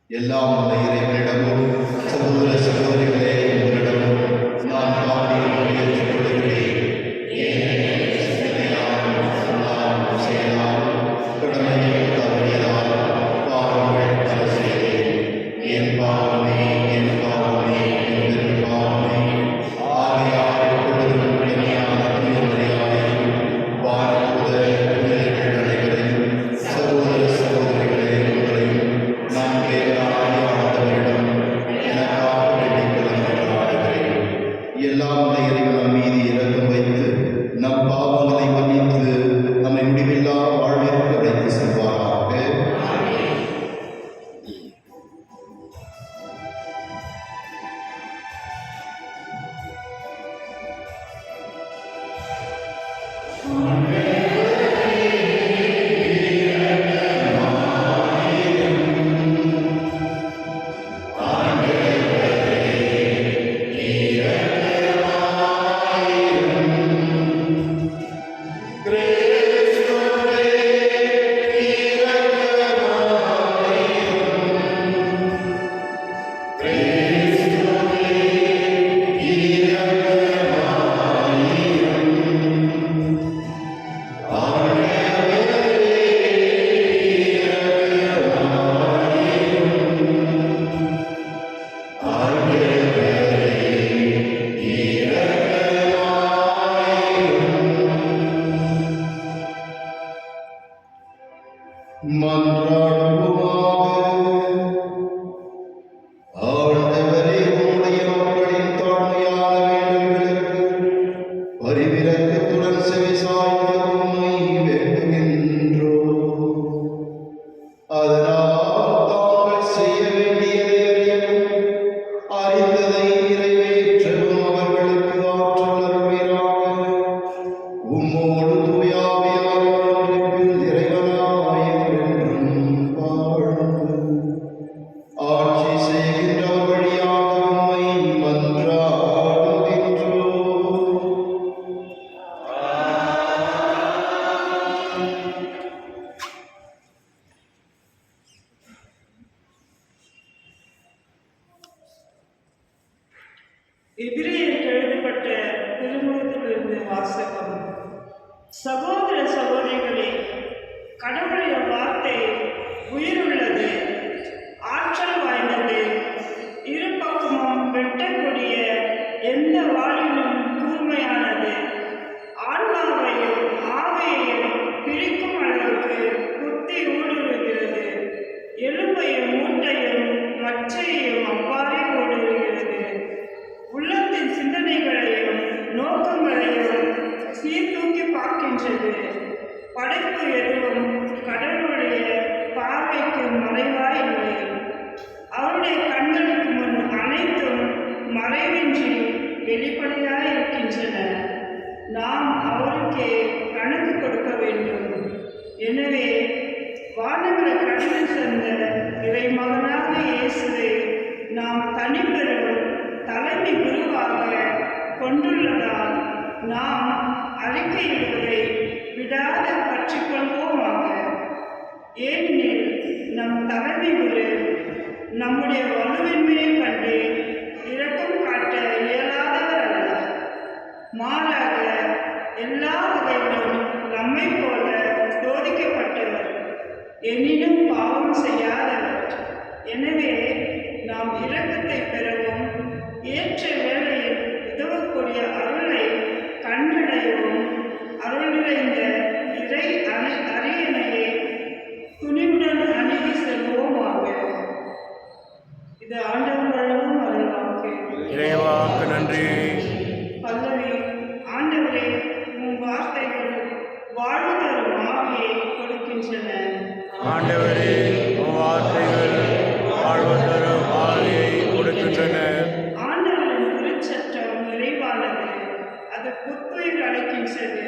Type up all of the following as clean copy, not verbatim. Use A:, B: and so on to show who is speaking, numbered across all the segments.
A: எல்லாம் உள்ள இறைவனிடமும் சகோதர சகோதரிகளே உங்களிடமும் நான் பாவியை ஏற்றுக்கொள்கிறேன். செயலால் கடமையை தவறியதால் பாவங்கள் பல செய்தேன். என் பாவமே என் பாவமே என் பாவமே. ஆகையால் எப்பொழுதும் இனிமையான தூயமரியாதையும் வானதூத புனிதர்கள் அனைவரையும் சகோதர சகோதரிகளே உங்களையும் நான் ஆண்டவரிடம் எனக்காக வேண்டிக் கொள்கிறேன். எல்லாம் உள்ள இறைவன் மீது இரக்கம் வைத்து நம் பாவங்களை மன்னித்து நம்மை முடிவில்லா வாழ்விற்கு அழைத்து செல்வாராக.
B: எழுதப்பட்ட திருமுகத்திலிருந்து வாசகம். சகோதர சகோதரிகளே, கடவுளுடைய வார்த்தை உயிருள்ளது, ஆற்றல் வாய்ந்தது, இரு பக்கமும் வெட்டக்கூடிய எந்த வாளிலும் கூர்மையானது, ஆன்மாவையும் ஆவியையும் பிரிக்கும் அளவுக்கு குத்தி ஊடுருவுகிறது, எலும்பையும் மூட்டையும் மச்சையையும் அவ்வாறே ஊடுருவுகிறது, உள்ளத்தின் சிந்தனைகளையும் நோக்கங்களையும் சீர்தூக்கி பார்க்கின்றது. படைப்பு எதுவும் கடவுளுடைய பார்வைக்கு மறைவாயில்லை. அவருடைய கண்களுக்கு முன் அனைத்தும் மறைவின்றி வெளிப்படையாய் இருக்கின்றன. நாம் அவருக்கே கணக்கு கொடுக்க வேண்டும். எனவே வானங்களை கடந்து சென்ற இறை மகனாக இயேசுவை நாம் தனிப்பெறும் தலைமை குருவாக கொண்டுள்ளதால் நாம் அறிக்கையிடுவதை விடாத பற்றிக்கொள்வோமாக. ஏனெனில் நம் தலைமை குரு நம்முடைய வலுவின்மையை கண்டு இரக்கம் காட்ட இயலாதவர் அல்ல. மாறாக எல்லா வகையிலும் நம்மை போல சோதிக்கப்பட்டவர், எனினும் பாவம் செய்யாதவர். எனவே நாம் இரக்கத்தை பெறவும் ஏற்ற வேளையில் உதவக்கூடிய அருளை கண்டடையவும் அருள் நிறைந்த இறை அரியணையை துணிவுடன் அணுகி செல்வோமாக. இது ஆண்டவர் வழங்கும் அருள்வாக்கு.
C: இறைவாக்கு நன்றி.
B: பல்லவி. ஆண்டவரே, உம் வார்த்தைகள் வாழ்வு தரும் ஆவியை கொடுக்கின்றன.
C: ஆண்டவரே, உம் வார்த்தைகள் வாழ்வு தரும் ஆவியை கொடுக்கின்றன.
B: ஆண்டவரின் திருச்சட்டம் நிறைவானது, அது புத்துயிர் அளிக்கின்றது.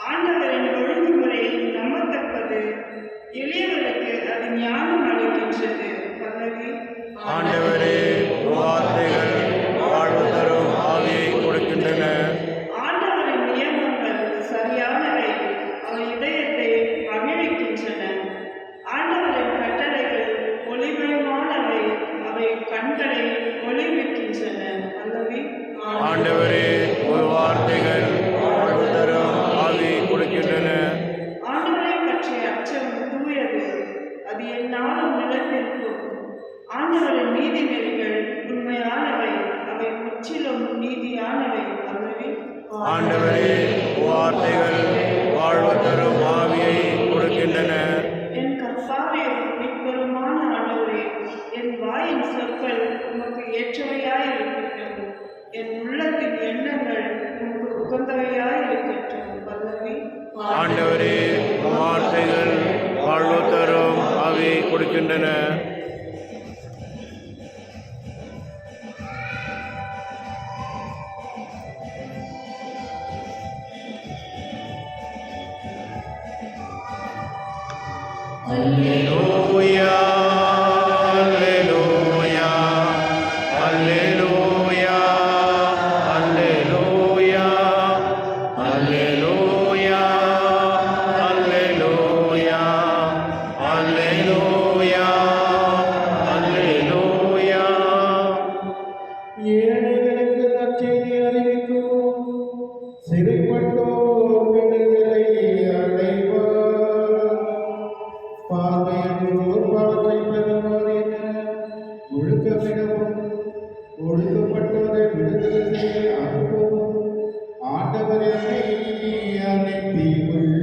B: ஆண்டவரின் ஒழுங்குமுறை நம்பத்தக்கது, எளியவருக்கு அது ஞானம் அளிக்கின்றது. பல்லவி.
C: ஆண்டவரே, உம் வார்த்தைகள் வாழ்வு தரும் ஆவியை கொடுக்கின்றன.
B: ஆண்டவரின் நியமங்கள் சரியானவை, அவை இதயத்தை மகிழ்விக்கின்றன. ஆண்டவரின் கட்டளைகள் ஒளிமயமானவை, அவை கண்களை ஒளிவிக்கின்றன. பல்லவி.
C: ஆண்டவரே, உம் வார்த்தைகள் வாழ்வு தரும் ஆவியை கொடுக்கின்றன.
B: ஆண்டவரை பற்றிய அச்சம் தூயது, அது எந்நாளும் நிலைத்திருக்கும். ஆண்டவரின் நீதி நெறிகள் உண்மையானவை, அவை முற்றிலும் நீதியானவை. பல்லவி.
C: ஆண்டவரே, உம் வார்த்தைகள் வாழ்வு தரும் ஆவியை கொடுக்கின்றன.
B: என் கற்பாரையும் மீட்பெருமான ஆண்டவரே, என் வாயின் சொற்கள் உமக்கு ஏற்றவையாய் இருக்கட்டும், என் உள்ளத்தின் எண்ணங்கள் உமக்கு உகந்தவையாய் இருக்கட்டும். பல்லவி.
C: ஆண்டவரே, உம் வார்த்தைகள் வாழ்வு தரும் ஆவியை கொடுக்கின்றன. Alleluia, Alleluia, Alleluia, Alleluia, Alleluia, Alleluia, Alleluia, Alleluia.
D: ஏழைகளுக்கு நற்செய்தி அறிவிக்கும், சிறைப்பட்டோர் விடுதலை அடைவார், பார்வையற்றோர் பார்வை பெறுவார் என ஒழுக்கமிடவும், ஒடுக்கப்பட்டோரை விடுதலை செய்ய அனுப்பவும் ஆண்டவர் என்னை அனுப்பியுள்ளார்.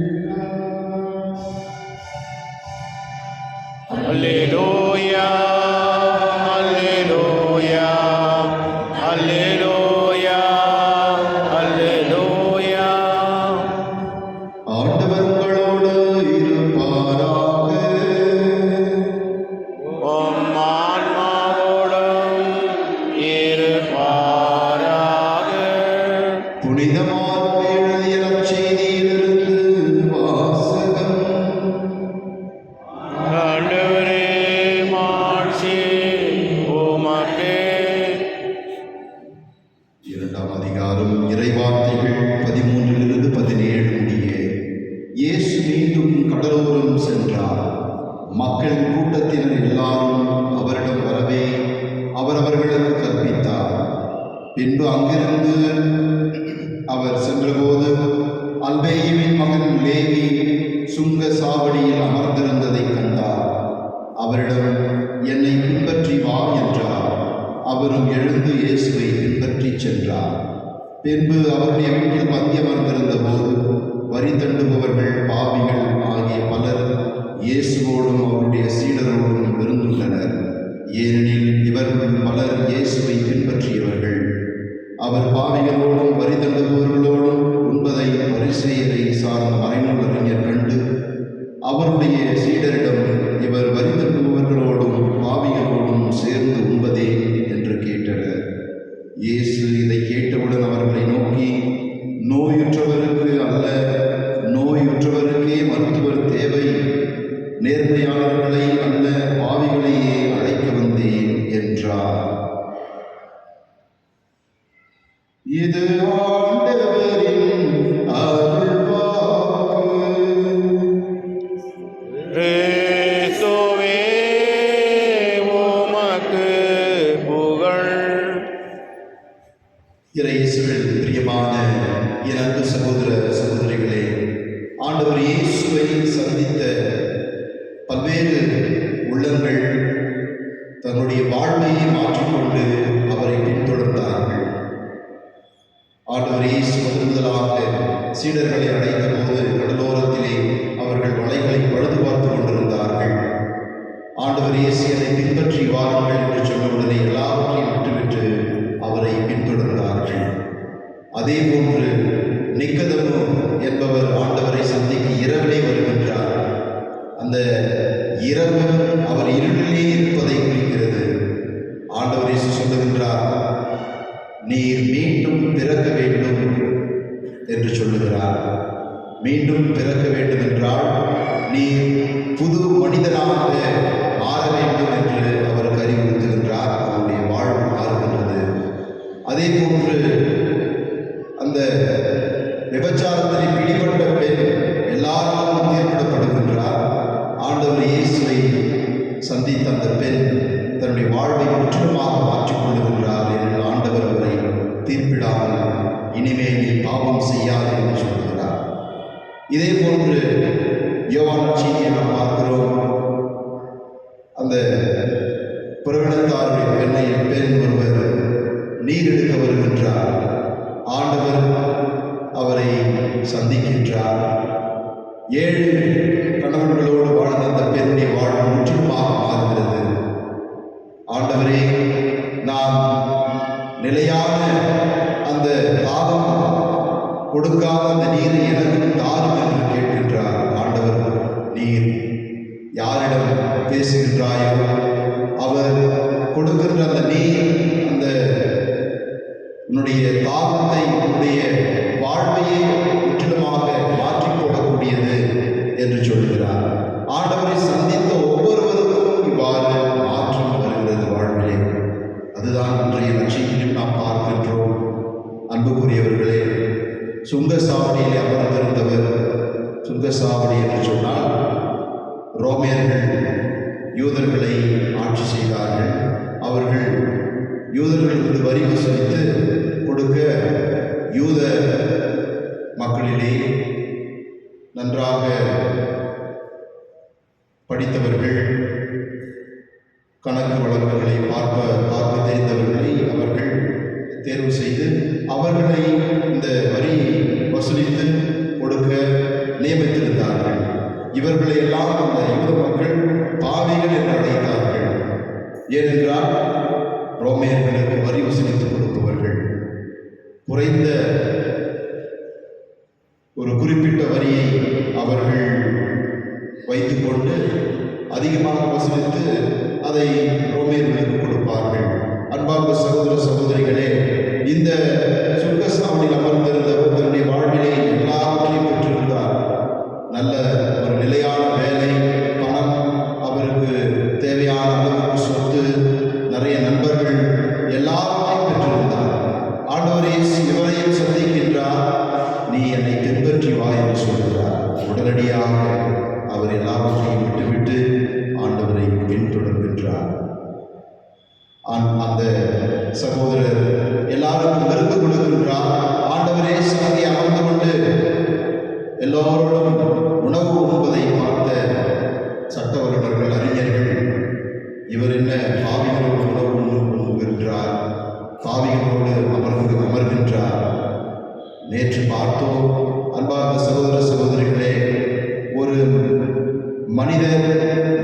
C: Alleluia, Alleluia, Alleluia, Alleluia.
A: ஆண்டவர் உங்களோடு இருப்பாராக.
C: உம் ஆன்மாவோடும் இருப்பாராக.
A: புனித மார்க்கு எழுதிய நற்செய்தியிலிருந்து வாசகம்.
C: ஆண்டவரே, மாட்சி உமக்கே.
A: இரண்டாம் அதிகாரம் இறைவார்த்தைகள் 13-17 முடிய. இயேசு மீண்டும் கடலோரம் சென்றார். மக்கள் கூட்டத்தினர் எல்லாரும் அவரிடம் வரவே அவர் அவர்களுக்கு கற்பித்தார். பின்பு அங்கிருந்து அவர் சென்றபோது அல்பேயுவின் மகன் லேவி சுங்க சாவடியில் அமர்ந்திருந்ததைக் கண்டார். அவரிடம், என்னை பின்பற்றி வா என்றார். அவரும் எழுந்து இயேசுவை பின்பற்றி சென்றார். பின்பு அவருடைய வீட்டில் மத்தியமர்ந்திருந்த போது வரி தண்டுபவர்கள், பாவிகள் ஆகிய பலர் இயேசுவோடும் அவருடைய சீடரோடும் விருந்துள்ளனர். ஏனெனில் இவர்கள் பலர் இயேசுவை பின்பற்றியவர்கள். அவர் பாவிகளோடும் வரி தண்டுபவர்களோடும் உண்பதை பரிசேயரை சார்ந்த மறைநூல் அறிஞர் கண்டு அவருடைய சீடரிடம், இவர் வரி தண்டுபவர்களோடும் பாவிகளோடும் சேர்ந்து உண்பதே என்று கேட்டனர். இயேசு இதை கேட்டவுடன் அவர்களை நோக்கி, நோயுற்றவருக்கு அல்ல, நோயுற்றவருக்கே மருத்துவர் தேவை. நேர்மையாளர்களை அல்ல, பாவிகளையே அழைக்க வந்தேன் என்றார். இது ஆண்டவரின் அருள்வாக்கு.
C: கிறிஸ்துவே உமக்கு புகழ்.
A: இயேசுவில் பிரியமான என் அன்பு சகோதர சகோதரிகளே, ஆண்டவர் இயேசுவை சந்தித்த பல்வேறு உள்ளங்கள் தன்னுடைய வாழ்வையை மாற்றிக்கொண்டு அவரை பின்தொடர்ந்தார்கள். ஆண்டவர் இயேசு முதலாக சீடர்களை அழைத்த போது கடலோரத்திலே அவர்கள் வலைகளை பழுது பார்த்து கொண்டிருந்தார்கள். ஆண்டவர் இயேசு அதை பின்பற்றி வாருங்கள் என்று சொன்னவுடனே எல்லாவற்றையும் விட்டுவிட்டு அவரை பின்தொடர்ந்தார்கள். அதே போன்று நிக்கதமு என்பவர் ஆண்டவரை சந்திக்க இரவிலே வருகின்றார். அந்த இரவு அவர் இருளிலே இருப்பதை குறிக்கிறது. ஆண்டவர் இயேசு சொல்லுகின்றார், நீர் மீண்டும் பிறக்க வேண்டும் என்று சொல்லுகிறார். மீண்டும் பிறக்க வேண்டும் என்றால் நீர் புது மனிதனாக மாற வேண்டும் என்று அவருக்கு அறிவுறுத்துகின்றார். அவருடைய வாழ்வு மாறுகின்றது. அதே போன்று அந்த விபச்சாரத்தில் பிடிபட்ட பெண் எல்லாராலும் தீர்ப்பிடப்படுகின்றார். ஆண்டவர் இயேசுவை சந்தித்த அந்த பெண் தன்னுடைய வாழ்வை முற்றிலுமாக மாற்றிக்கொள்ளுகின்றார். என்று ஆண்டவர் அவரை தீர்ப்பிடாமல், இனிமேல் நீ பாவம் செய்யாது என்று சொல்கிறார். இதே போன்று யோவான் நற்செய்தியை நாம் பார்க்கிறோம். அந்த புறவினத்தாருடைய பெண் ஒருவர் நீர் எடுக்க வருகின்றார். ஆண்டவர் அவரை சந்திக்கின்றார். 7 கணவன்களோடு வாழ்ந்த அந்த பெண்ணுடைய வாழ்வு முற்றிலுமாக மாறுகிறது. ஆண்டவரே, நான் நிலையான அந்த தாகம் கொடுக்காத அந்த நீரை எனக்கு தாரும் என்று கேட்கின்றார். ஆண்டவர், நீர் யாரிடம் பேசுகின்றாயோ அவர் கொடுக்கின்ற அந்த நீர் அந்த உன்னுடைய தாகத்தை, உன்னுடைய வாழ்வையே முற்றிலுமாக மாற்றிக் போடக்கூடியது என்று சொல்கிறார். ஆண்டவரை சந்தித்த ஒவ்வொருவருக்கும் இவ்வாறு மாற்றம் வருகிறது வாழ்விலே. அதுதான் இன்றைய நற்செய்தியில் நாம் பார்க்கின்றோம். அன்புக்குரியவர்களே, சுங்கசாவடியில் அமர்ந்திருந்தவர், சுங்கசாவடி என்று சொன்னால் ரோமியர்கள் யூதர்களை ஆட்சி செய்தார்கள். அவர்கள் யூதர்களுக்கு வரி வசூலித்து கொடுக்க யூத மக்களிலே நன்றாக படித்தவர்கள், கணக்கு வழக்குகளை பார்க்க தெரிந்தவர்களை அவர்கள் தேர்வு செய்து அவர்களை இந்த வரி வசூலித்து கொடுக்க நியமித்திருந்தார்கள். இவர்களை எல்லாம் அந்த யூத மக்கள் பாவிகள் என்று அழைத்தார்கள். ஏனென்றால் ரோமியர்களுக்கு வரி வசூலித்து கொடுப்பவர்கள் குறைந்த ஒரு குறிப்பிட்ட வரியை அவர்கள் வைத்துக்கொண்டு அதிகமாக வசூலித்து அதை ரோமியர்களுக்கு கொடுப்பார்கள். அன்பார்ந்த சகோதர சகோதரிகளே, இந்த சுங்கசாவடியில் அமர்ந்திருந்தவர் தன்னுடைய வாழ்விலே எல்லாவற்றையும் பெற்றிருந்தார். நல்ல ஒரு நிலையான வேலை, பணம், அவருக்கு தேவையான அளவுக்கு சொத்து, நிறைய நண்பர்கள், எல்லாவற்றையும் பெற்றிருந்தார். ஆண்டவர் இயேசு இவரையும் சந்திக்கின்றார். நீ என்னை பின்பற்றி வா என்று சொல்கிறார். உடனடியாக அவர் எல்லாவற்றையும் விட்டுவிட்டு ஆண்டவரை பின்தொடர்கின்றார். அந்த சகோதரர் எல்லாருக்கும் விருந்து கொடுக்கின்றார். ஆண்டவரே அங்கே அமர்ந்து கொண்டு எல்லோரும் உணவு உண்பதை பார்த்த சட்ட வல்லுநர்கள், அறிஞர்கள், இவர் என்ன பாவிகளோடு உணவு உண்ணுகின்றார், பாவிகளோடு அமர்கின்றார். நேற்று பார்த்தோம். அன்பார்ந்த சகோதர சகோதரிகளே, ஒரு மனிதர்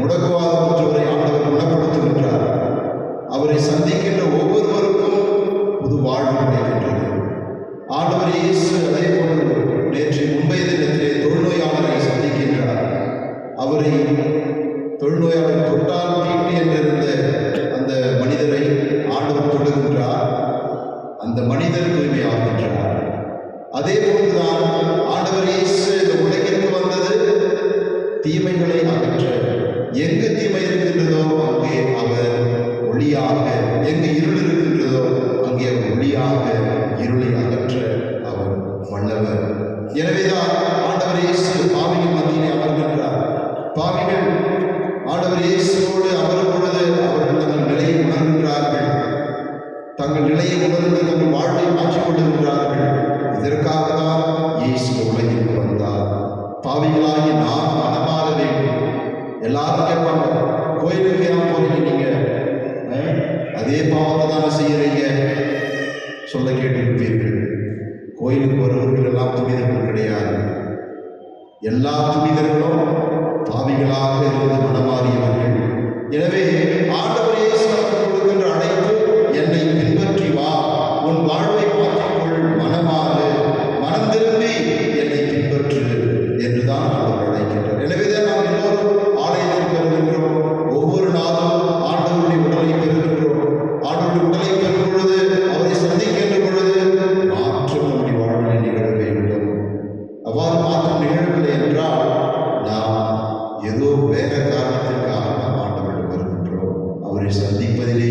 A: முடக்குவாதமற்றவரை ஆண்டவர் குணப்படுத்துகின்றார். அவரை சந்திக்கின்ற ஒவ்வொருவருக்கும் புது வாழ்வு கிடைக்கின்றது. ஆண்டவர் இயேசு அதே போன்று நேற்று மும்பை தினத்திலே தொழுநோயாளரை சந்திக்கின்றார். அவரை தொழுநோயாளர் தொட்டால் தீட்டு என்றிருந்த அந்த மனிதரை ஆண்டவர் தொடுகின்றார். அந்த மனிதர் தூய்மையாகின்றார். அதே போன்றுதான் ஆண்டவர் இயேசு இந்த உலகிற்கு வந்தது தீமைகளை அகற்ற. எங்கு தீமை இருக்கின்றதோ அங்கே அவர் ஒளியாக, எங்கு இருள் இருக்கின்றதோ அங்கே அவர் ஒளியாக இருளை அகற்ற அவர் வல்லவர். எனவேதான் ஆண்டவர் இயேசு பாவிகள் மத்தியிலே அமர்கின்றார். பாவிகள் ஆண்டவர் இயேசுவோடு அமரும் பொழுது அவர்கள் தங்கள் நிலையை உணர்கின்றார்கள். தங்கள் நிலையை உணர்ந்து தங்கள் வாழ்வை மாற்றிக் கொள்ளுகின்றார்கள். இதற்காக தான் இயேசு உலகிற்கு வந்தார். பாவிகளாகி நாம் மனமாற வேண்டும். எல்லாரும் கேட்பாங்க, கோயிலுக்கு ஏன் போறீங்க நீங்க? அதே பாவத்தை தானே செய்யறீங்க சொல்ல கேட்டிருப்பீர்கள். கோயிலுக்கு வருவர்கள் எல்லாம் துணிதர்கள் கிடையாது. எல்லா துணிதர்களும் பாவிகளாக இருந்து மனமாறியவர்கள். எனவே ஆண்டவர் இயேசு கொடுக்கின்ற அழைப்பு, என்னை பின்பற்றி வா, உன் வாழ்வை மாற்றிக்கொள், மனமாறு, மனம் திரும்பி என்னை பின்பற்று என்றுதான் ஆண்டவர் அழைக்கின்றார். எனவேதான் நாம் எல்லோரும் ஆலயத்தில் பெறுகின்றோம். ஒவ்வொரு நாளும் ஆண்டவருடைய உடலை பெறுகின்றோம். ஆண்டவருடைய உடலை பெறும் பொழுது, அவரை சந்திக்கின்ற பொழுது மாற்றம் நம்முடைய வாழ்வில் நிகழ வேண்டும். அவ்வாறு மாற்றம் நிகழவில்லை என்றால் நாம் ஏதோ வேற காரணத்திற்காக நாம் ஆண்டவரிடம் வருகின்றோம். அவரை சந்திப்பதிலே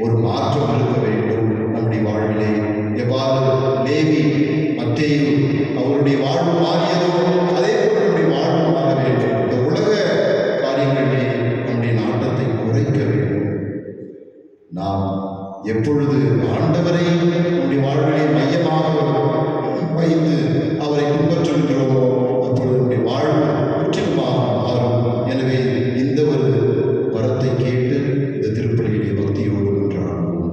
A: ஒரு மாற்றம் இருக்க வேண்டும் நம்முடைய வாழ்விலே. எவ்வாறு லேவி, மத்தேயு அவருடைய வாழ்வு மாறியதோ அதே போல் நம்முடைய வாழ்வு மாற வேண்டும். இந்த உலக காரியங்களிலே நம்முடைய நாட்டத்தை குறைக்க வேண்டும். நாம் எப்பொழுது ஆண்டவரை நம்முடைய வாழ்விலே மையமாக வைத்து அவரை பின்பற்றுகின்றோமோ அப்பொழுது நம்முடைய வாழ்வு முற்றிலுமாக மாறும். எனவே இந்த ஒரு வரத்தை கேட்டு இந்த திருப்பலியிலே பக்தியோடு கொண்டாடுவோம்.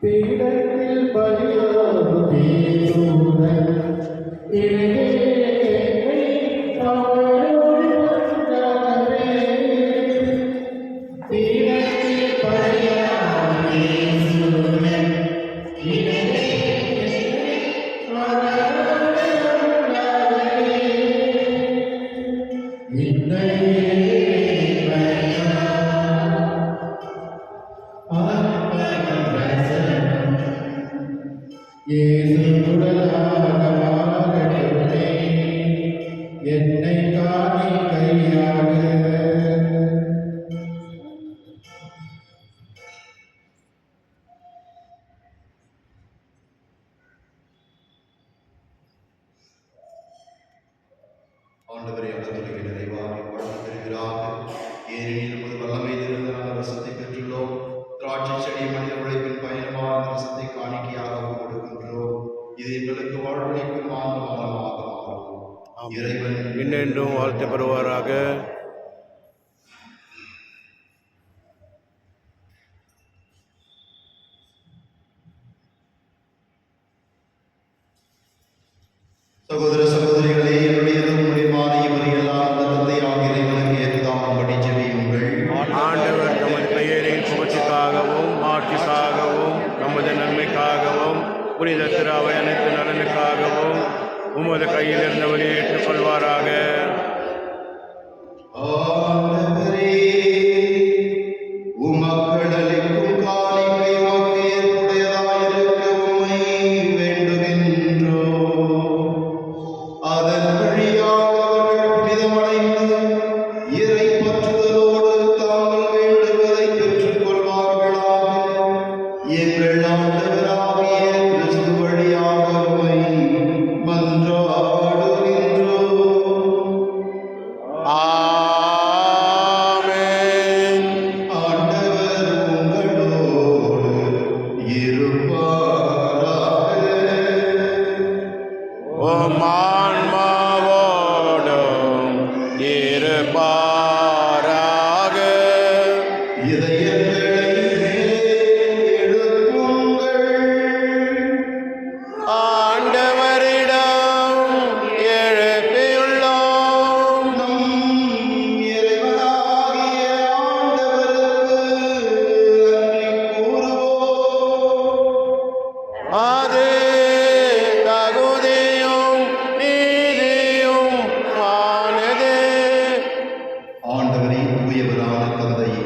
D: பீடத்தில் பலியாகும் தீசூரன் இறைவனை அவரோடு கொண்டாடவே. பீடத்தில் பலியாகும் தீசூரன் இறைவனை அவரோடு கொண்டாடவே. என்னை காணி கையாக
A: ஆண்டவரை அடத்துலகை நிறைவாக வாழ்ந்து பெறுகிறாக. ஏனெனில் நமது வல்லமையிலிருந்து நாங்கள் ரசத்தை பெற்றுள்ளோம். திராட்சை செடி மனித உழைப்பின் பயணமான அந்த ரசத்தை காணிக்கையாக கொடுக்கின்றோம். இது எங்களுக்கு வாழ்வளிக்கும் ஆன்மமாக மாறும். இறைவன்
C: இன்னென்றும் வாழ்த்து பெறுவாராக.
A: சகோதர சகோதரிகளே, என்னுடையதும் உடையமான இவரையெல்லாம் அந்த தந்தையாக இறைவனுக்கு ஏற்றுதாகும்படி ஜெபியுங்கள்.
C: ஆண்டவர் நமது பெயரின் புகழ்ச்சிக்காகவும் மாட்சிக்காகவும் நமது நன்மைக்காகவும் புனித திராவை அனைத்து நலனுக்காகவும் உமது கையில் இருந்தவரை ஏற்றுக்கொள்வாராக.
A: ஆண்டவரே, உமக்கள் அளிக்கும் ஆண்டவராகிய கிறிஸ்து வழியாக உம்மை மன்றாடுகின்றோம்.
C: ஆமென்.
A: ஆண்டவர் உங்களோடு இருப்பாராக.
C: உம் ஆன்மாவோடும் இருப்பாராக.
A: இதயங்களை மேலே எழுப்புங்கள்.
C: ஆண்டவரிடம் எழுப்பியுள்ளோம்.
A: நம் இறைவனாகிய ஆண்டவருக்கு நன்றி கூறுவோம்.
C: அது தகுதியும் நீதியும் ஆனது.
A: ஆண்டவரே, தூயவரான தந்தையே,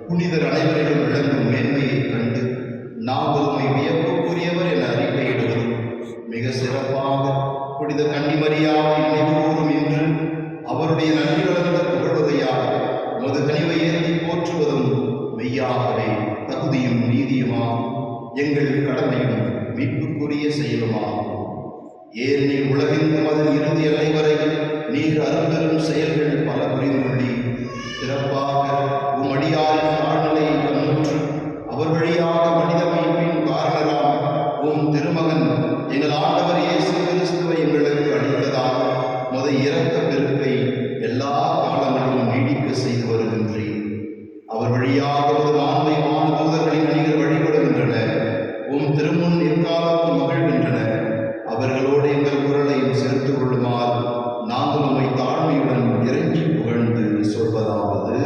A: புனிதர் அனைவரிலும் விளங்கும் மேன்மையைக் கண்டு நாங்கள் உம்மை வியப்புக்குரியவர் என அறிக்கையிடுகிறோம். மிக சிறப்பாக புனித கன்னிமரியாவை நினைவுகூரும் இன்று அவருடைய நன்றி கலந்த புகழுரையாக உமது கனிவை ஏந்தி போற்றுவதும் மெய்யாகவே தகுதியும் நீதியுமாகும். எங்கள் கடமையும் மீட்புக்குரிய செயலுமாகும். ஏனெனில் உலகெங்கும் அதன் இறுதி எல்லை வரை நீர் அரும்பெரும் செயல்கள் பல புரிந்துள்ளீர். சிறப்பாக உம்மடியாரின் தாழ்நிலையை கண்ணுற்று அவர் வழியாக மனித மீட்பின் காரணராம் உம் திருமகன் எங்கள் ஆண்டவர் இயேசு கிறிஸ்துவை எங்களுக்கு அளித்ததாக முத இரக்க பெருக்கை எல்லா காலங்களிலும் நீடிக்க செய்து வருகின்றீர். அவர் வழியாக ஒரு மாண்பை வானதூதர்களின் அணிகள் வழிபடுகின்றன. உம் திருமுன் எக்காலத்து மகிழ்கின்றன. அவர்களோடு எங்கள் குரலையும் சேர்த்து கொள்ளுமாறு நாங்கள் உம்மை தாழ்மையுடன் இறைஞ்சி புகழ்ந்து சொல்வதாவது: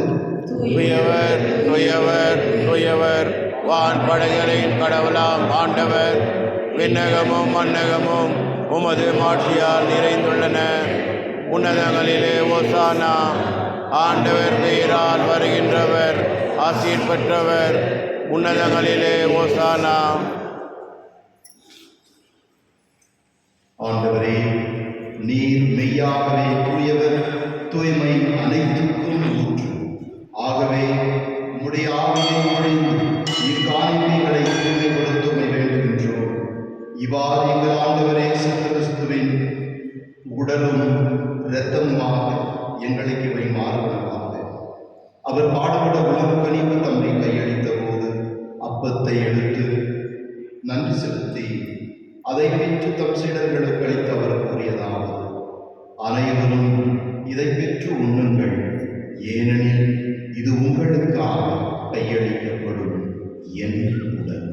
C: துயவர் துயவர் துயவர் வான்படைகளின் கடவுளாம் ஆண்டவர். விண்ணகமும் மண்ணகமும் உமது மாட்சியால் நிறைந்துள்ளன. உன்னதங்களிலே ஓசானா. ஆண்டவர் பெயரால் வருகின்றவர் ஆசீர் பெற்றவர். உன்னதங்களிலே ஓசானா.
A: ஆண்டவரே, நீர் மெய்யாகவே தூயவர், தூய்மை அனைத்துக்கும் ஊற்று. ஆகவே உம்முடைய ஆவியை பொழிந்து இக்காணிக்கைகளை தூய்மைப்படுத்துமை வேண்டுகின்றோம். இவ்வாறு எங்கள் ஆண்டவர் இயேசு கிறிஸ்துவின் உடலும் இரத்தமுமாக எங்களுக்கு இவை மாறுவனவாக. அவர் பாடுபட உலகம் கனிவு தம்மை கையளித்த போது அப்பத்தை எடுத்து நன்றி செலுத்தி அதை பெற்று தம் சீடர்களுக்கு அளித்து அவர் கூறியதாவது: அனைவரும் இதை பெற்று உண்ணுங்கள், ஏனெனில் இது உங்களுக்காக கையளிக்கப்படும் என் உடல்.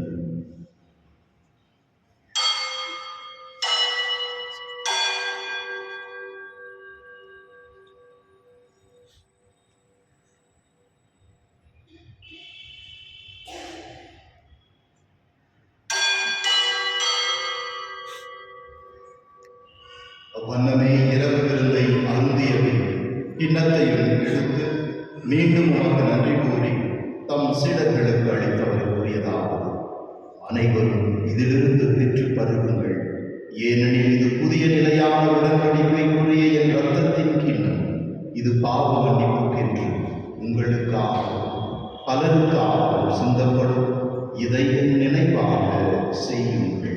A: அவ்வண்ணமே இரவு விருந்தை அருந்தியபின் கிண்ணத்தையும் எடுத்து மீண்டும் உமக்கு நன்றி கூறி தம் சீடர்களுக்கு அளித்தவர் கூறியதாவது: அனைவரும் இதிலிருந்து பெற்று பருகுங்கள், ஏனெனில் இது புதிய நிலையான உடன்படிக்கைக்குரிய என் இரத்தத்தின் கிண்ணம். இது பாவ மன்னிப்புக்கென்று உங்களுக்காகவும் பலருக்காகவும் சிந்தப்படும். இதை என் நினைவாக செய்யுங்கள்.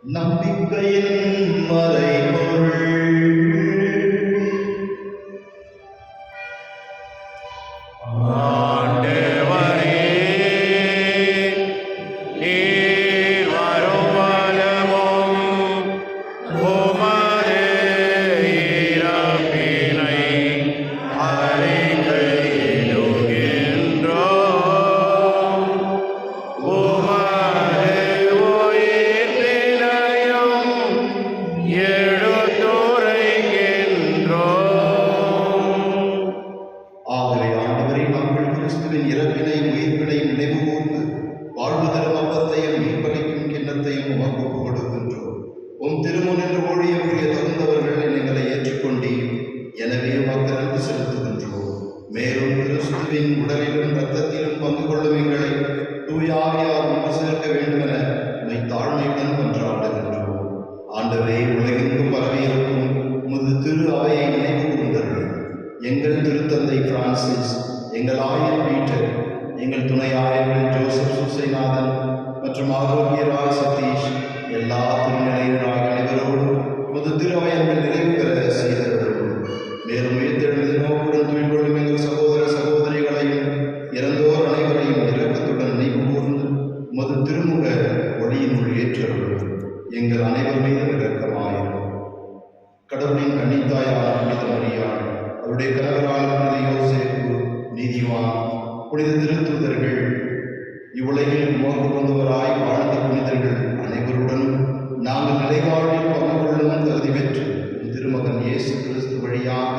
A: நம்பிக்கையின் மறைபொருள்.
C: ஆண்டவரே, நீர் வரும் வலமும் உமது இறப்பினை அறிக்கையிடுகின்றோம். உமது உயிர்ப்பினையும் எடுத்துரைக்கின்றோம்.
A: ஆகவே ஆண்டவரே, நாங்கள் கிறிஸ்துவின் இறப்பினை உயிர்ப்பினை நினைவு கூர்ந்து வாழ்வு தரும் அப்பத்தையும் மீட்பளிக்கும் கிண்ணத்தையும் உமக்கு ஒப்புக் கொடுக்கின்றோம். உம் திருமுனின்று ஊழியம் புரிய தகுந்தவர்கள் எங்களை ஏற்றுக்கொண்டீர். எனவே உமக்கு நன்றி செலுத்துகின்றோம். மேலும் கிறிஸ்துவின் உடலிலும் இரத்தத்திலும் பங்கு கொள்ளும் எங்களை தூய ஆவியார் ஒன்று சேர்க்க வேண்டுமென உம்மை தாழ்மையுடன் வணங்கி மன்றாடுகின்றோம். ஆண்டவரே, உலகெங்கும் பரவியிருக்கும் உமது திரு அவையை நினைவு கூர்ந்தருளும். எங்கள் திருத்தந்தை பிரான்சிஸ், எங்கள் ஆயர் பீட்டர், எங்கள் துணை ஆயர்கள் ஜோசப் சுசைநாதன் மற்றும் ஆரோக்கியராய் சதீஷ், எல்லா திருநிலையினராக அனைவரோடும் உமது திரு அவையங்கள் நிறைவு பெற செய்தருளும். மேலும் உயிர்த்தெழுந்து நோக்குடன் துயில்கொள்ளும் எங்கள் சகோதர சகோதரிகளையும் இறந்தோர் அனைவரையும் இரக்கத்துடன் நினைவு கூர்ந்து உமது திருமுக ஒளியினுள் ஏற்றருளும். எங்கள் அனைவர் மீதும் இரக்கமாயிரும். கடவுளின் கன்னித்தாயான புனித மரியாள், அவருடைய கணவரான புனித யோசேப்பு, நீதிவான், புனித திருத்தூதர்கள், இவ்வுலகில் உமக்கு வந்தவராய் வாழ்ந்த புனிதர்கள் அனைவருடனும் நாங்கள் நிலைவாழ்வில் பங்கு கொள்ளும் தகுதி பெற்று திருமகன் இயேசு கிறிஸ்து வழியாக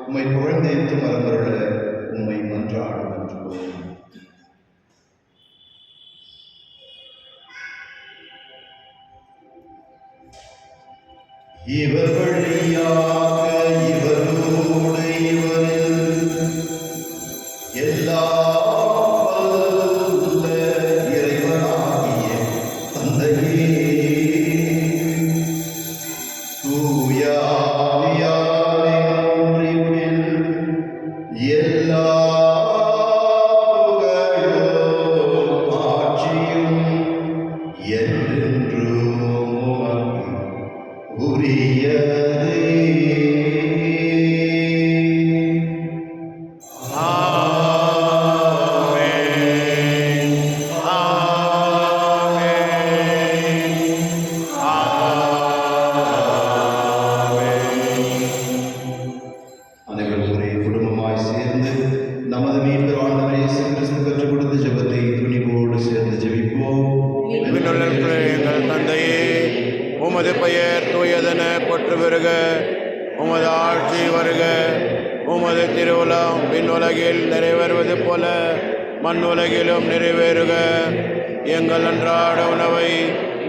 A: உம்மை புகழ்ந்தேத்து மரமருள உம்மை மன்றாடுகின்றோம். இவர் வழியாக இவரோடு இவரில் எல்லா வல்ல இறைவனாகிய தந்தையே, தூய ஆவியாரின் ஒன்றிப்பில் எல்லா புகழும் ஆட்சியும் என்றென்றும் உமக்கு உரியதே.
C: ஆமென். ஆமென்.
A: அனைவரும் ஒரே குடும்பமாய் சேர்ந்து நமது மீட்பர் ஆண்டவர் இயேசு கிறிஸ்து கற்றுக் கொடுத்த ஜெபத்தை துணிவோடு சேர்ந்து ஜெபிப்போம்.
C: விண்ணுள்ள எங்கள் தந்தையே, உமது பெயர் தூயதென போற்று பெறுக. உமது ஆட்சி வருக. உமது திருவுளம் விண்ணுலகில் நிறைவேறுவது போல மண்ணுலகிலும் நிறைவேறுக. எங்கள் அன்றாட உணவை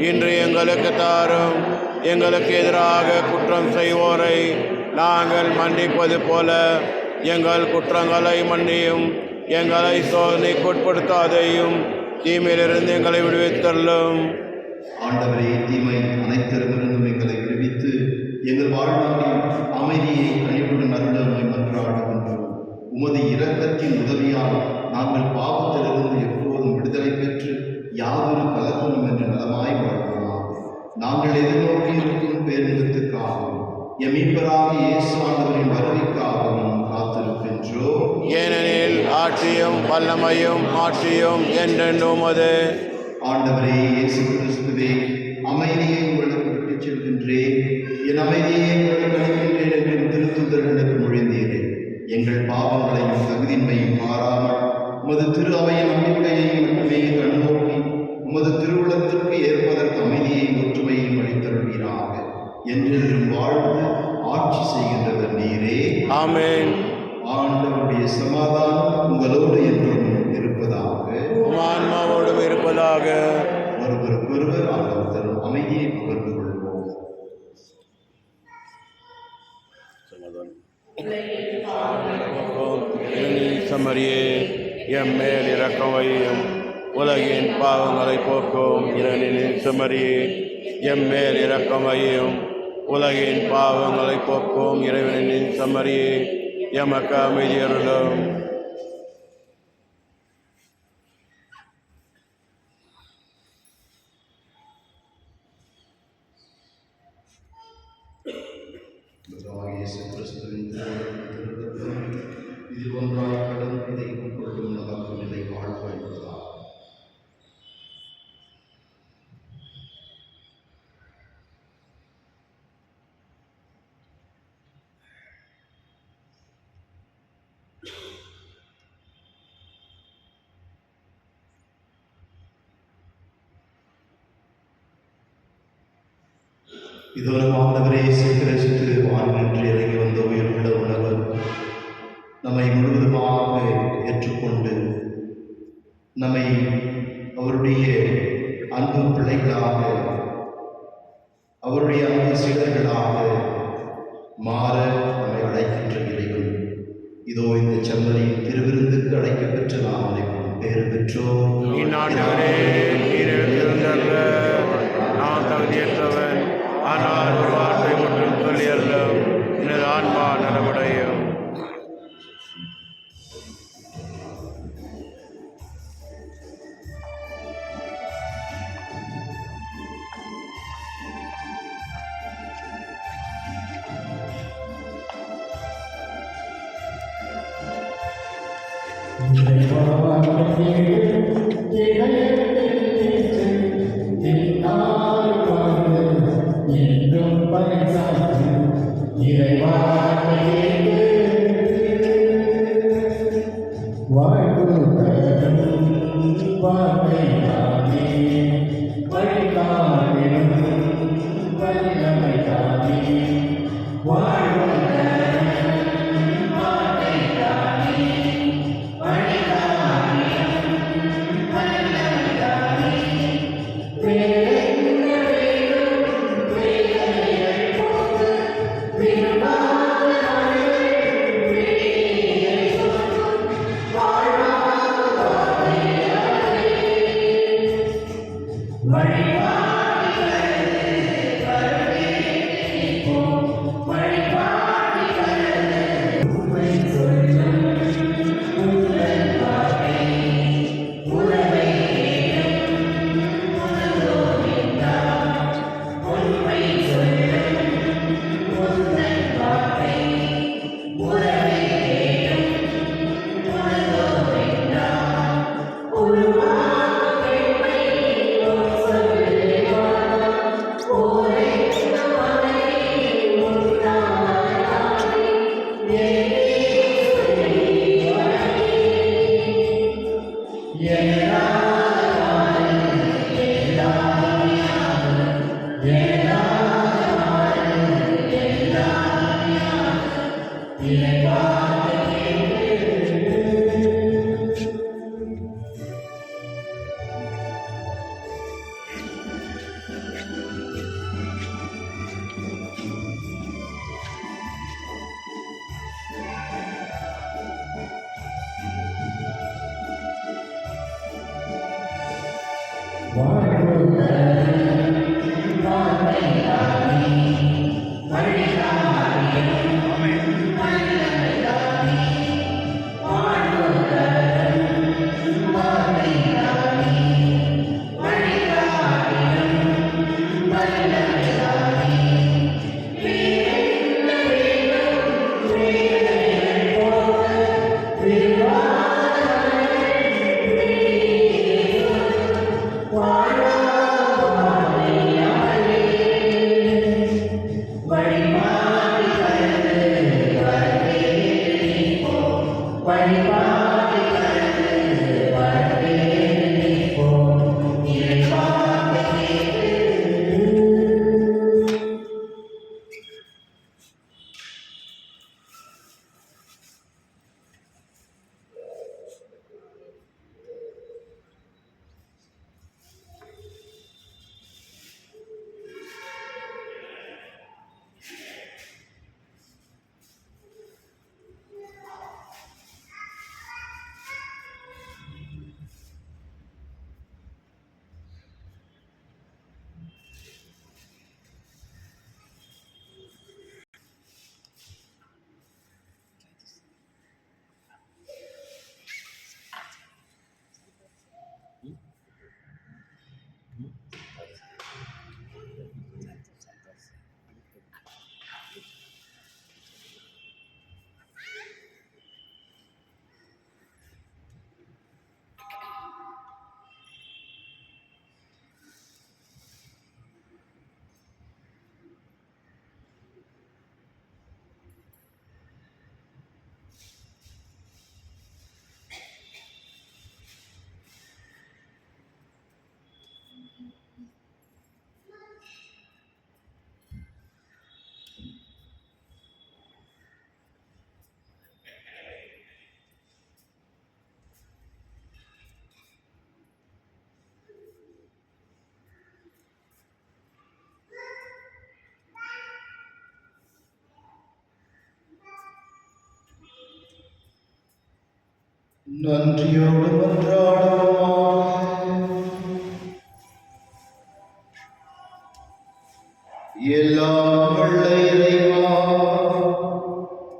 C: இன்று எங்களுக்கு தாரும். எங்களுக்கு எதிராக குற்றம் செய்வோரை நாங்கள் மன்னிப்பது போல எங்கள் குற்றங்களை மன்னியும். எங்களை சோதனைக்குட்படுத்தாதையும், தீமையிலிருந்து எங்களை விடுவித்தள்ளும்.
A: ஆண்டவரே, தீமை அனைத்திடமிருந்தும் எங்களை விடுவித்து எங்கள் வாழ்நாளில் அமைதியை கனிவுடன் அருளமை மன்றாடுகின்றோம். உமது இரக்கத்தின் உதவியால் நாங்கள் பாவத்திலிருந்து எப்போதும் விடுதலை பெற்று யாதொரு கலக்கமும் என்று நலமாய் வாழ்வோமாக. நாங்கள் எதிர்நோக்கி இருக்கும் பேரின்பத்துக்காகவும் எம் மீட்பராக இயேசு ஆண்டவரின் வருகைக்காகவும் காத்திருக்கின்றோம்.
C: ஏனெனில் ஆட்சியும் வல்லமையும் ஆட்சியும் என்றென்றும் உமது.
A: ஆண்டவரே இயேசு கிறிஸ்துவே, அமைதியை உங்களுக்கு விட்டுச் செல்கின்றேன், என் அமைதியை உங்களுக்கு அளிக்கின்றேன் என்று திருத்தூதர்களுக்கு மொழிந்தீரே. எங்கள் பாவங்களையும் தகுதியின்மையும் மாறாமல் உமது திரு அவையின் நம்பிக்கையையும் மட்டுமே கண்ணோக்கி உமது திருவுளத்திற்கு ஏற்பதற்கு அமைதியையும் ஒற்றுமையையும் அளித்தருள்வீராக. என்றென்றும் வாழ்ந்து ஆட்சி செய்கின்றவர் நீரே.
C: ஆமென்.
A: ஆண்டவருடைய சமாதானம் உங்களோடு என்றும் இருப்பதாக.
C: ஆன்மாவோடும் இருப்பதாக.
A: ஒருவருக்கொருவர் ஆண்டவர் தரும் அமைதியை பகிர்ந்து கொள்வோம்.
C: சமரியே, எம் மேல் இரக்கம் வையும். உலகின் பாவங்களை போக்கும் இரணின் சமரியே, எம் மேல் இரக்கம் வையும். உலகின் பாவங்களை போக்கும் இறைவனின் சமரியே, எமக்கு அமைதி அருளும்.
A: இயேசு கிறிஸ்துவின் திருவுளம் இதில் ஒன்றாய் கடந்து இதை உட்கொள்ளும் நமக்கு நிலை வாழ்வு அளிப்பதாகும். இதொரு ஆண்டவரே இயேசு கிறிஸ்து வானின்று இறங்கி வந்த உயிருள்ள உணவு நம்மை முழுவதுமாக ஏற்றுக்கொண்டு நம்மை அவருடைய அன்பு பிள்ளைகளாக, அவருடைய அன்பு சீடர்களாக மாற நம்மை அழைக்கின்ற இறைவன். இதோ இந்த செம்மறியின் திருவிருந்துக்கு அழைக்கப்பெற்ற நாம் அனைவரும் பேறு பெற்றோம்.
C: இந்நாட்டவரே நீர் எழுந்திருந்தருள நான் தகுதியற்றவன், ஆனால் ஒரு வார்த்தை மட்டும் சொல்லி அல்ல, எனது ஆன்மா நலமடையும்.
A: நன்றியோடு மன்றாடுவோமாக. எல்லாம் வல்ல இறைவா,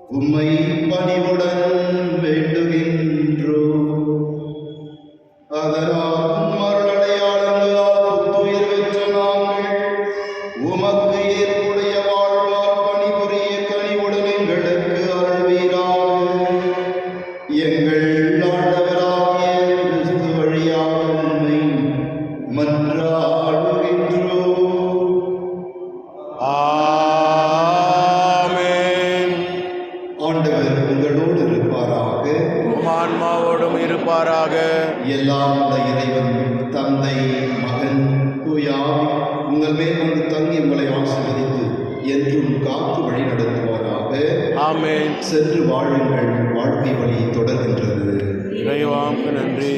A: உம்மை பணிவுடன் வேண்டுகின்றோம். அதனால் உம் அருளடையாளங்களால் புத்துயிர் பெற்ற நாங்கள் உமக்கு ஏற்புடைய வாழ்வால் பணிபுரிய கனிவுடன் எங்களுக்கு அருள்வீராக. எங்கள் ஆண்டவராகிய கிறிஸ்து வழியாக உம்மை மன்றாடுகின்றோம்.
C: ஆமென்.
A: ஆண்டவர் உங்களோடு இருப்பாராக.
C: உம் ஆன்மாவோடும் இருப்பாராக.
A: எல்லாம் வல்ல இறைவன் தந்தை, மகன், தூயாவி உங்கள் மேல் வந்து தங்கி உங்களை ஆசீர்வதித்து என்றும் காத்து வழி நடத்துவாராக.
C: ஆமென்.
A: சென்று வாழுங்கள், வாழ்க்கை வழி தொடர்கின்றது.
C: இறைவாக்கு நன்றி.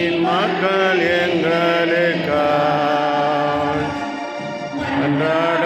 C: என் மக்கள் எங்களுக்காய் அன்றாட